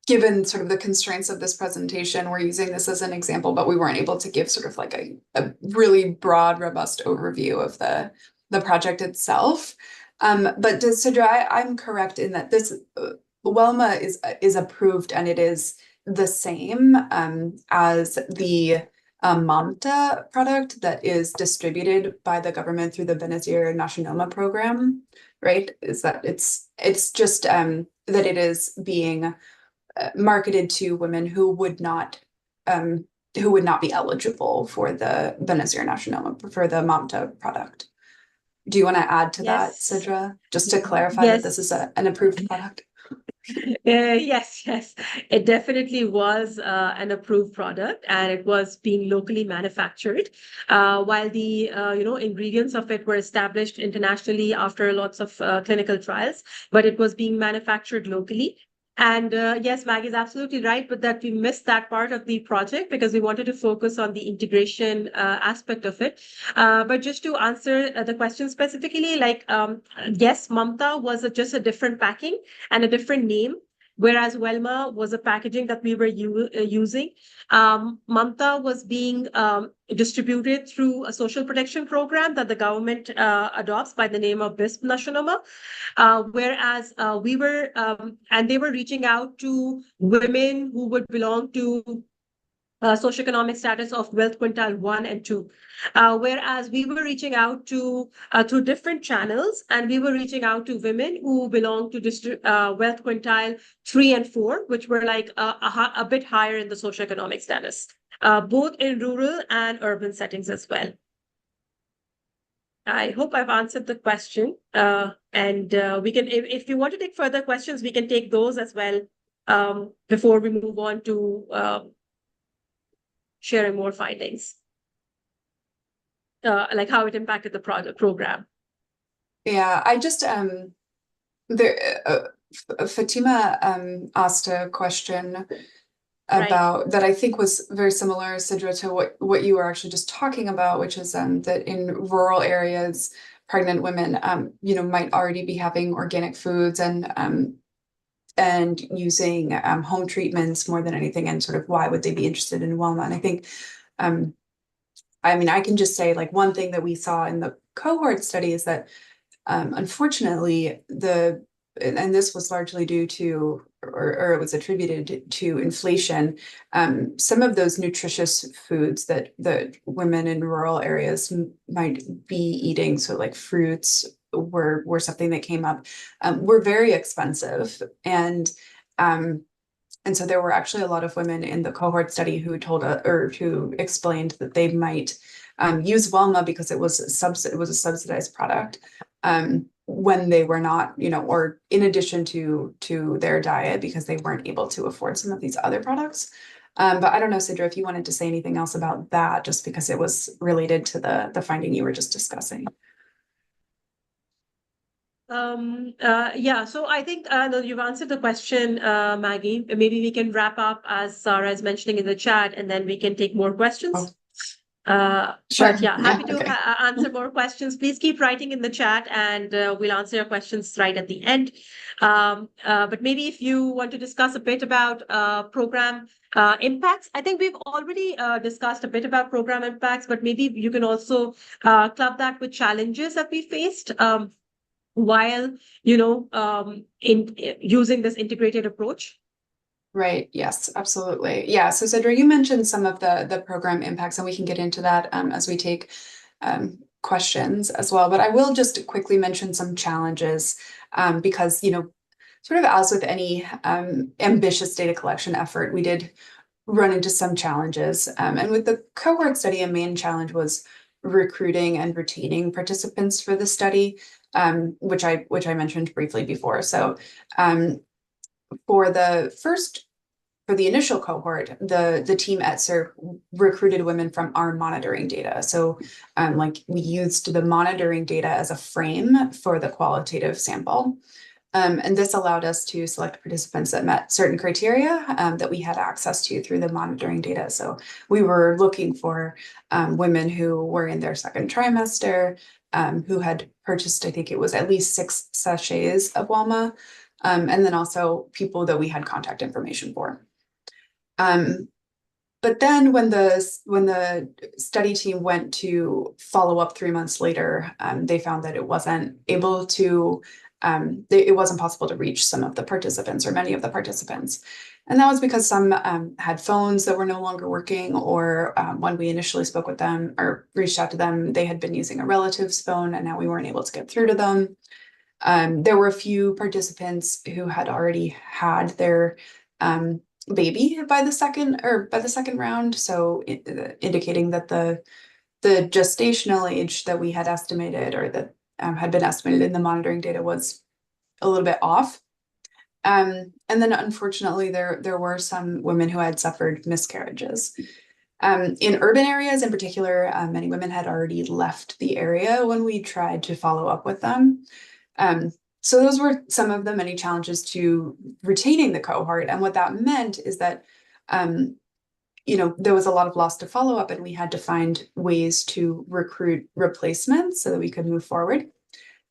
[SPEAKER 2] given sort of the constraints of this presentation, we're using this as an example, but we weren't able to give sort of like a really broad, robust overview of the project itself. But Sidra, I'm correct in that this WELMA is approved, and it is the same as the Mamta product that is distributed by the government through the Benazir Nasionoma program, right? Is that it's just that it is being marketed to women who would not be eligible for the Benazir Nasionoma, for the Mamta product. Do you want to add to that,
[SPEAKER 1] Yes.
[SPEAKER 2] Sidra, just to clarify that this is
[SPEAKER 1] Yes.
[SPEAKER 2] an approved product?
[SPEAKER 1] Yes. It definitely was an approved product, and it was being locally manufactured. While the ingredients of it were established internationally after lots of clinical trials, but it was being manufactured locally. And yes, Maggie is absolutely right, but that we missed that part of the project because we wanted to focus on the integration aspect of it. But just to answer the question specifically, yes, Mamta was just a different packing and a different name, whereas Velma was a packaging that we were using. Mamta was being distributed through a social protection program that the government adopts by the name of BISP Nasionoma. Whereas we were, and they were reaching out to women who would belong to socioeconomic status of wealth quintile 1 and 2. Whereas we were reaching out to through different channels, and we were reaching out to women who belong to wealth quintile 3 and 4, which were like a bit higher in the socioeconomic status, both in rural and urban settings as well. I hope I've answered the question. And we can, if you want to take further questions, we can take those as well before we move on to sharing more findings, like how it impacted the program.
[SPEAKER 2] Yeah, I just Fatima asked a question about that I think was very similar, Sidra, to what you were actually just talking about, which is that in rural areas, pregnant women might already be having organic foods and using home treatments more than anything, and sort of why would they be interested in WELMA? And I think I mean, I can just say, like, one thing that we saw in the cohort study is that unfortunately and this was largely due to, or it was attributed to inflation. Some of those nutritious foods that women in rural areas might be eating, so like fruits were something that came up, were very expensive. And so there were actually a lot of women in the cohort study who told or who explained that they might use WELMA because it was a subsidized product. When they were not, or in addition to their diet, because they weren't able to afford some of these other products. But I don't know, Sidra, if you wanted to say anything else about that, just because it was related to the finding you were just discussing.
[SPEAKER 1] Yeah, so I think no, you've answered the question, Maggie. Maybe we can wrap up as Sarah is mentioning in the chat, and then we can take more questions.
[SPEAKER 2] Oh. Sure.
[SPEAKER 1] But yeah, happy to
[SPEAKER 2] okay.
[SPEAKER 1] Answer more questions. Please keep writing in the chat, and we'll answer your questions right at the end. But maybe if you want to discuss a bit about program impacts, I think we've already discussed a bit about program impacts, but maybe you can also club that with challenges that we faced while in using this integrated approach.
[SPEAKER 2] Right. Yes, absolutely. Yeah. So Sidra, you mentioned some of the program impacts, and we can get into that as we take questions as well. But I will just quickly mention some challenges because, sort of as with any ambitious data collection effort, we did run into some challenges. And with the cohort study, a main challenge was recruiting and retaining participants for the study, which I mentioned briefly before. So for the initial cohort, the team at SERP recruited women from our monitoring data. So like we used the monitoring data as a frame for the qualitative sample. And this allowed us to select participants that met certain criteria that we had access to through the monitoring data. So we were looking for women who were in their second trimester, who had purchased, I think it was at least 6 sachets of WALMA, and then also people that we had contact information for. But then when the study team went to follow up 3 months later, they found that it wasn't able to it wasn't possible to reach some of the participants or many of the participants. And that was because some had phones that were no longer working, or when we initially spoke with them or reached out to them, they had been using a relative's phone and now we weren't able to get through to them. There were a few participants who had already had their baby by the second round, so indicating that the gestational age that we had estimated, or that had been estimated in the monitoring data, was a little bit off. And then unfortunately, there were some women who had suffered miscarriages. In urban areas in particular, many women had already left the area when we tried to follow up with them. So those were some of the many challenges to retaining the cohort. And what that meant is that there was a lot of loss to follow up, and we had to find ways to recruit replacements so that we could move forward.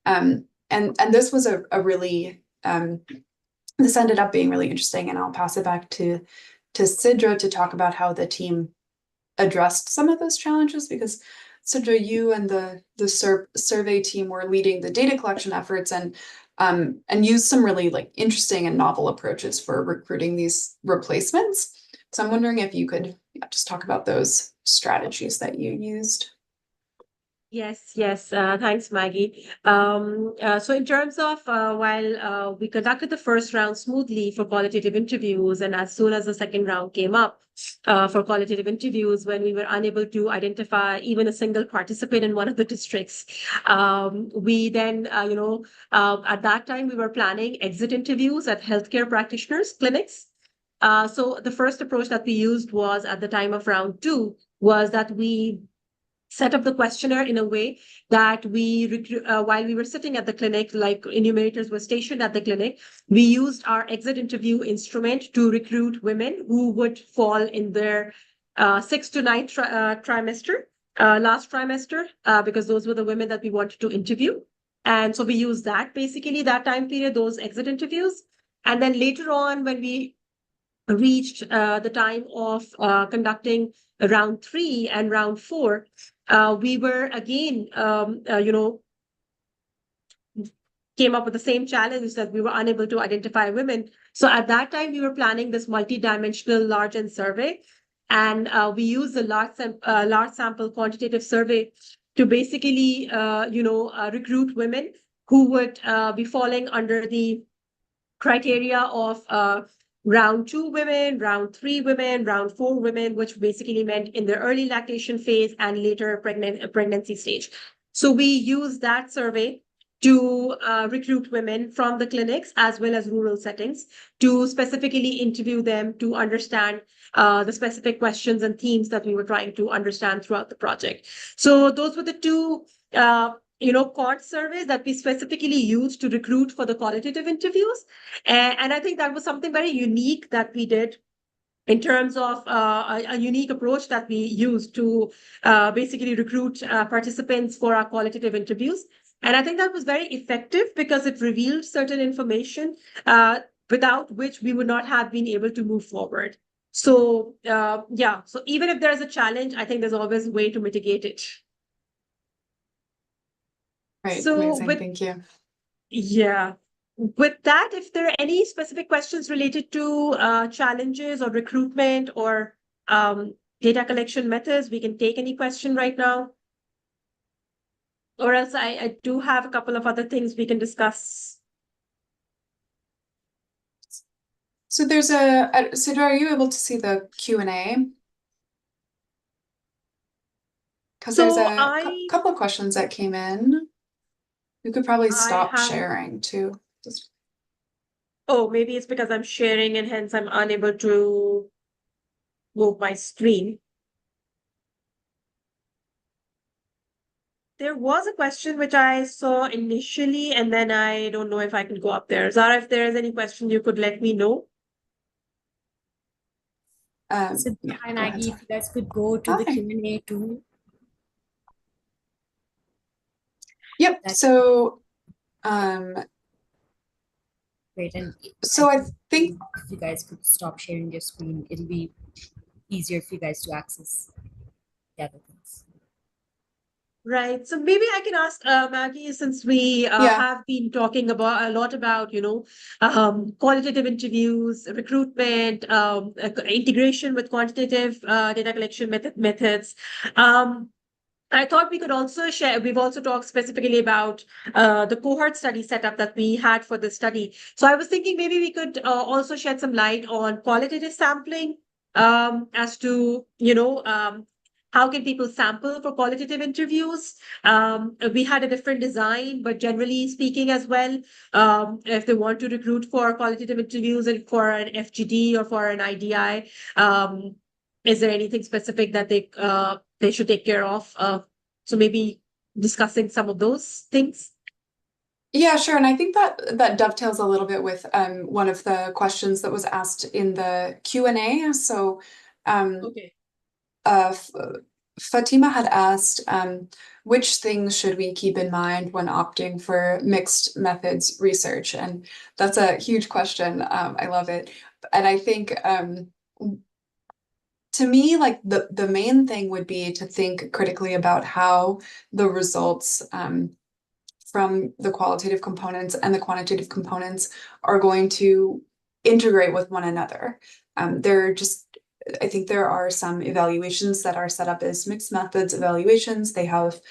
[SPEAKER 2] And this was a really this ended up being really interesting, and I'll pass it back to Sidra to talk about how the team addressed some of those challenges, because Sidra, you and the survey team were leading the data collection efforts and used some really interesting and novel approaches for recruiting these replacements. So I'm wondering if you could just talk about those strategies that you used.
[SPEAKER 1] Yes, yes. Thanks, Maggie. So in terms of while we conducted the first round smoothly for qualitative interviews, and as soon as the second round came up for qualitative interviews, when we were unable to identify even a single participant in one of the districts, we then, at that time we were planning exit interviews at healthcare practitioners' clinics. So the first approach that we used was, at the time of round 2, was that we set up the questionnaire in a way that while we were sitting at the clinic, like enumerators were stationed at the clinic, we used our exit interview instrument to recruit women who would fall in their 6th to 9th trimester, last trimester, because those were the women that we wanted to interview. And so we used that, basically, that time period, those exit interviews. And then later on, when we reached the time of conducting round 3 and round 4, we were again, came up with the same challenge that we were unable to identify women. So at that time, we were planning this multi-dimensional large N survey, and we used the large sample quantitative survey to basically, recruit women who would be falling under the criteria of round 2 women, round 3 women, round 4 women, which basically meant in the early lactation phase and later pregnancy stage. So we use that survey to recruit women from the clinics as well as rural settings, to specifically interview them, to understand the specific questions and themes that we were trying to understand throughout the project. So those were the two quant surveys that we specifically used to recruit for the qualitative interviews. And I think that was something very unique that we did in terms of a unique approach that we used to basically recruit participants for our qualitative interviews. And I think that was very effective because it revealed certain information without which we would not have been able to move forward. So so even if there's a challenge, I think there's always a way to mitigate it.
[SPEAKER 2] Right,
[SPEAKER 1] So
[SPEAKER 2] amazing, thank you.
[SPEAKER 1] Yeah. With that, if there are any specific questions related to challenges or recruitment or data collection methods, we can take any question right now. Or else I do have a couple of other things we can discuss.
[SPEAKER 2] So there's Sidra, are you able to see the Q&A? Because there's
[SPEAKER 1] So
[SPEAKER 2] a couple of questions that came in. You could probably
[SPEAKER 1] I
[SPEAKER 2] stop
[SPEAKER 1] have,
[SPEAKER 2] sharing too.
[SPEAKER 1] oh, maybe it's because I'm sharing and hence I'm unable to move my screen. There was a question which I saw initially, and then I don't know if I can go up there. Zara, if there is any question, you could let me know.
[SPEAKER 3] So
[SPEAKER 2] Yeah,
[SPEAKER 3] hi
[SPEAKER 2] go ahead,
[SPEAKER 3] Maggie,
[SPEAKER 2] sorry.
[SPEAKER 3] if you guys could go to the
[SPEAKER 2] Hi.
[SPEAKER 3] Q&A too.
[SPEAKER 2] Yep.
[SPEAKER 3] That's
[SPEAKER 2] So, um,
[SPEAKER 3] great. And
[SPEAKER 2] so I think,
[SPEAKER 3] if you guys could stop sharing your screen, it'll be easier for you guys to access the other things.
[SPEAKER 1] Right. So maybe I can ask Maggie, since we
[SPEAKER 2] yeah,
[SPEAKER 1] have been talking about a lot about, qualitative interviews, recruitment, integration with quantitative data collection methods. Um, I thought we could also share, we've also talked specifically about the cohort study setup that we had for the study. So I was thinking maybe we could also shed some light on qualitative sampling as to, how can people sample for qualitative interviews? We had a different design, but generally speaking as well, if they want to recruit for qualitative interviews and for an FGD or for an IDI, is there anything specific that they should take care of? So maybe discussing some of those things.
[SPEAKER 2] yeah, sure. And I think that dovetails a little bit with one of the questions that was asked in the Q&A. So,
[SPEAKER 1] Okay.
[SPEAKER 2] F Fatima had asked, which things should we keep in mind when opting for mixed methods research? And that's a huge question. I love it. And I think to me, like the main thing would be to think critically about how the results from the qualitative components and the quantitative components are going to integrate with one another. I think there are some evaluations that are set up as mixed methods evaluations. They have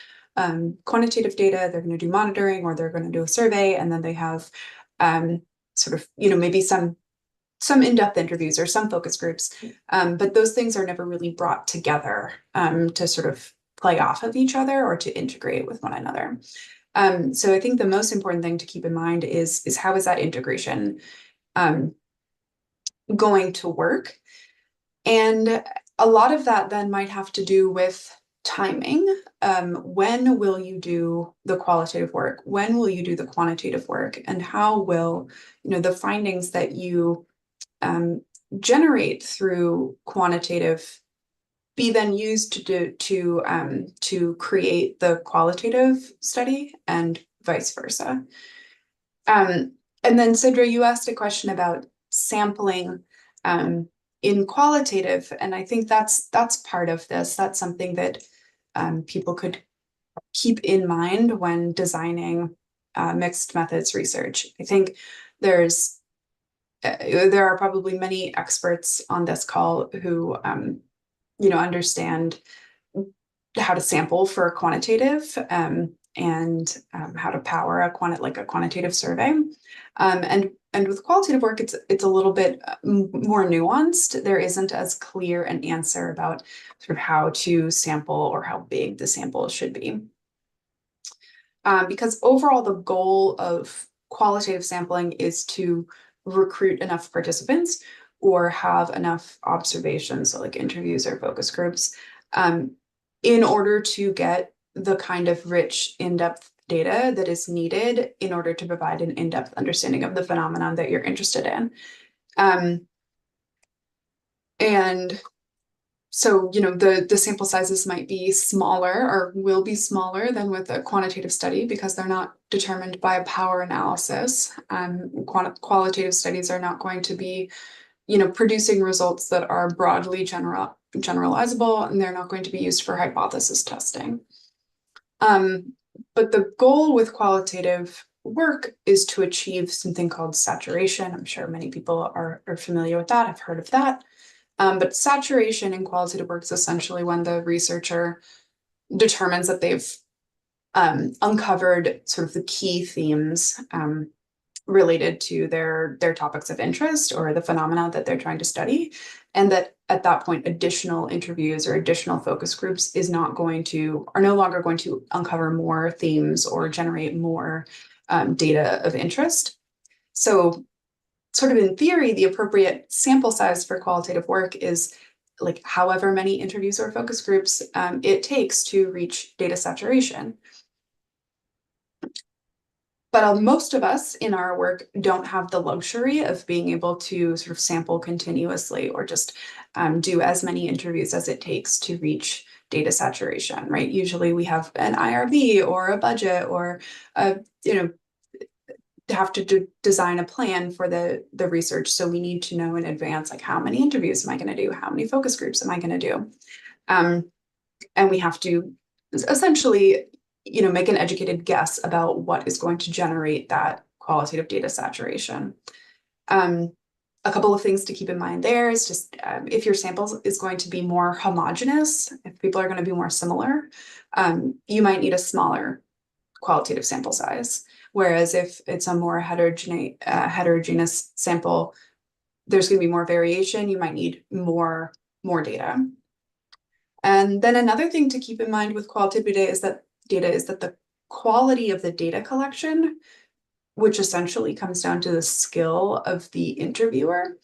[SPEAKER 2] quantitative data, they're going to do monitoring, or they're going to do a survey, and then they have sort of, maybe some in-depth interviews or some focus groups. But those things are never really brought together to sort of play off of each other or to integrate with one another. So I think the most important thing to keep in mind is how is that integration going to work? And a lot of that then might have to do with timing. When will you do the qualitative work? When will you do the quantitative work? And how will, the findings that you generate through quantitative be then used to create the qualitative study and vice versa. And then Sidra, you asked a question about sampling in qualitative, and I think that's part of this. That's something that people could keep in mind when designing mixed methods research. I think there are probably many experts on this call who understand how to sample for quantitative and how to power a quantitative survey. And with qualitative work, it's a little bit more nuanced. There isn't as clear an answer about sort of how to sample or how big the sample should be. Because overall, the goal of qualitative sampling is to recruit enough participants or have enough observations, so like interviews or focus groups, in order to get the kind of rich, in-depth data that is needed in order to provide an in-depth understanding of the phenomenon that you're interested in. And so, the sample sizes might be smaller or will be smaller than with a quantitative study because they're not determined by a power analysis. Qualitative studies are not going to be, producing results that are broadly generalizable, and they're not going to be used for hypothesis testing. But the goal with qualitative work is to achieve something called saturation. I'm sure many people are familiar with that. I've heard of that. But saturation in qualitative work is essentially when the researcher determines that they've uncovered sort of the key themes related to their topics of interest or the phenomena that they're trying to study, and that at that point additional interviews or additional focus groups are no longer going to uncover more themes or generate more data of interest. So sort of in theory, the appropriate sample size for qualitative work is like however many interviews or focus groups it takes to reach data saturation. But most of us in our work don't have the luxury of being able to sort of sample continuously or just do as many interviews as it takes to reach data saturation, right? Usually we have an IRB or a budget or have to design a plan for the research. So we need to know in advance, like, how many interviews am I going to do? How many focus groups am I going to do? And we have to essentially make an educated guess about what is going to generate that qualitative data saturation. A couple of things to keep in mind there is just if your sample is going to be more homogeneous, if people are going to be more similar, you might need a smaller qualitative sample size. Whereas if it's a more heterogeneous sample, there's going to be more variation. You might need more data. And then another thing to keep in mind with qualitative data is that the quality of the data collection, which essentially comes down to the skill of the interviewer,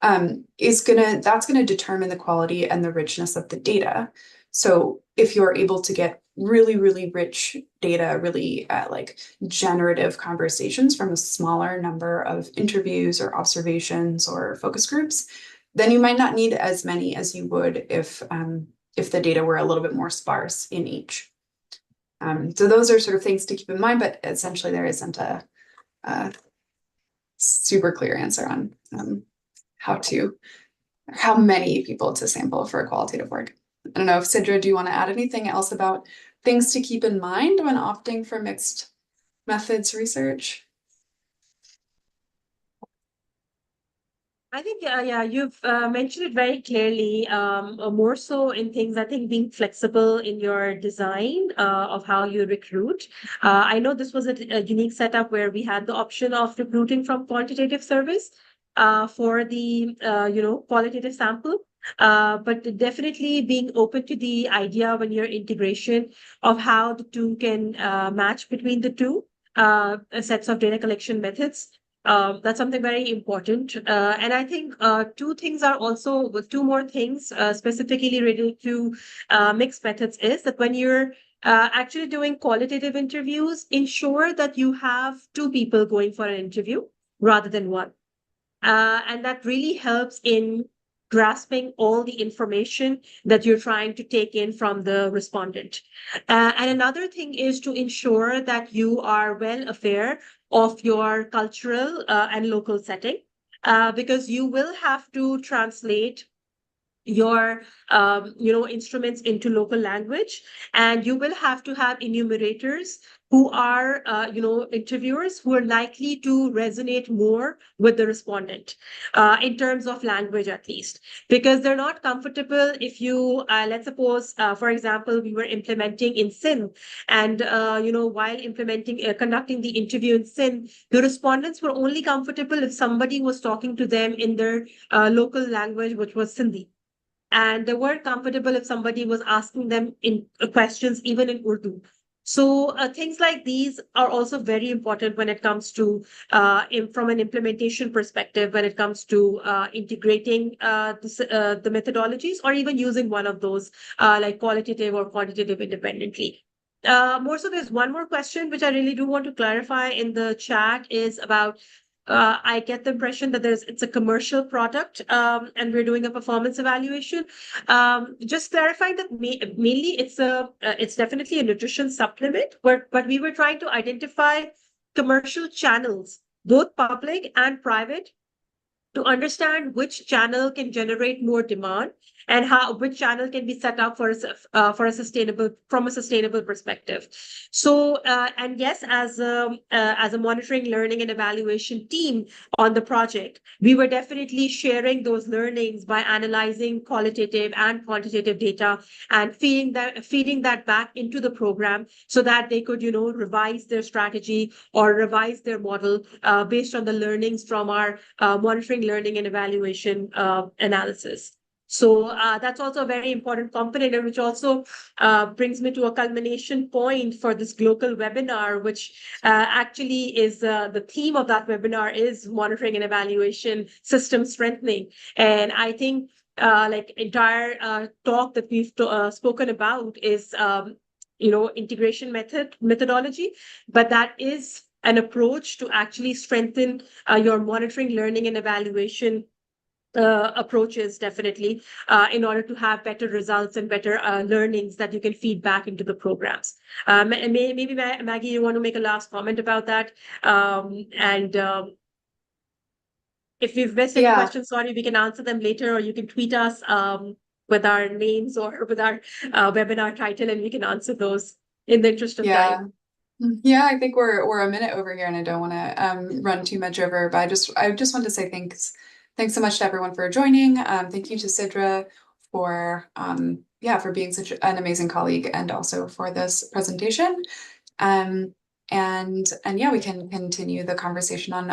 [SPEAKER 2] that's going to determine the quality and the richness of the data. So if you're able to get really, really rich data, really like generative conversations from a smaller number of interviews or observations or focus groups, then you might not need as many as you would if the data were a little bit more sparse in each. So those are sort of things to keep in mind, but essentially there isn't a super clear answer on how many people to sample for qualitative work. I don't know if Sidra, do you want to add anything else about things to keep in mind when opting for mixed methods research?
[SPEAKER 1] I think, yeah, you've mentioned it very clearly, more so in things, I think, being flexible in your design of how you recruit. I know this was a unique setup where we had the option of recruiting from quantitative service for the, qualitative sample. But definitely being open to the idea when your integration of how the two can match between the two sets of data collection methods. That's something very important. And I think two more things specifically related to mixed methods is that when you're actually doing qualitative interviews, ensure that you have two people going for an interview rather than one. And that really helps in grasping all the information that you're trying to take in from the respondent. And another thing is to ensure that you are well aware of your cultural and local setting, because you will have to translate your instruments into local language, and you will have to have enumerators who are interviewers who are likely to resonate more with the respondent in terms of language, at least, because they're not comfortable if you let's suppose for example we were implementing in Sin, and while conducting the interview in Sin, the respondents were only comfortable if somebody was talking to them in their local language, which was Sindhi, and they weren't comfortable if somebody was asking them in questions even in Urdu. So things like these are also very important when it comes to from an implementation perspective, when it comes to integrating the methodologies, or even using one of those like qualitative or quantitative independently. More so, there's one more question which I really do want to clarify in the chat is about I get the impression that it's a commercial product, and we're doing a performance evaluation. Just clarifying that mainly it's definitely a nutrition supplement, but we were trying to identify commercial channels, both public and private, to understand which channel can generate more demand and how which channel can be set up for a sustainable perspective. So and yes, as a monitoring, learning, and evaluation team on the project, we were definitely sharing those learnings by analyzing qualitative and quantitative data and feeding that back into the program so that they could, revise their strategy or revise their model based on the learnings from our monitoring, learning, and evaluation analysis. So that's also a very important component, and which also brings me to a culmination point for this global webinar, which actually is the theme of that webinar is monitoring and evaluation system strengthening. And I think like entire talk that we've spoken about is integration methodology, but that is an approach to actually strengthen your monitoring, learning, and evaluation approaches, definitely, in order to have better results and better learnings that you can feed back into the programs. And maybe Maggie, you want to make a last comment about that? And if we've missed any questions, sorry, we can answer them later, or you can tweet us with our names or with our webinar title, and we can answer those in the interest of time.
[SPEAKER 2] Yeah, I think we're a minute over here, and I don't want to run too much over, but I just want to say thanks so much to everyone for joining. Thank you to Sidra for for being such an amazing colleague, and also for this presentation. And yeah, we can continue the conversation on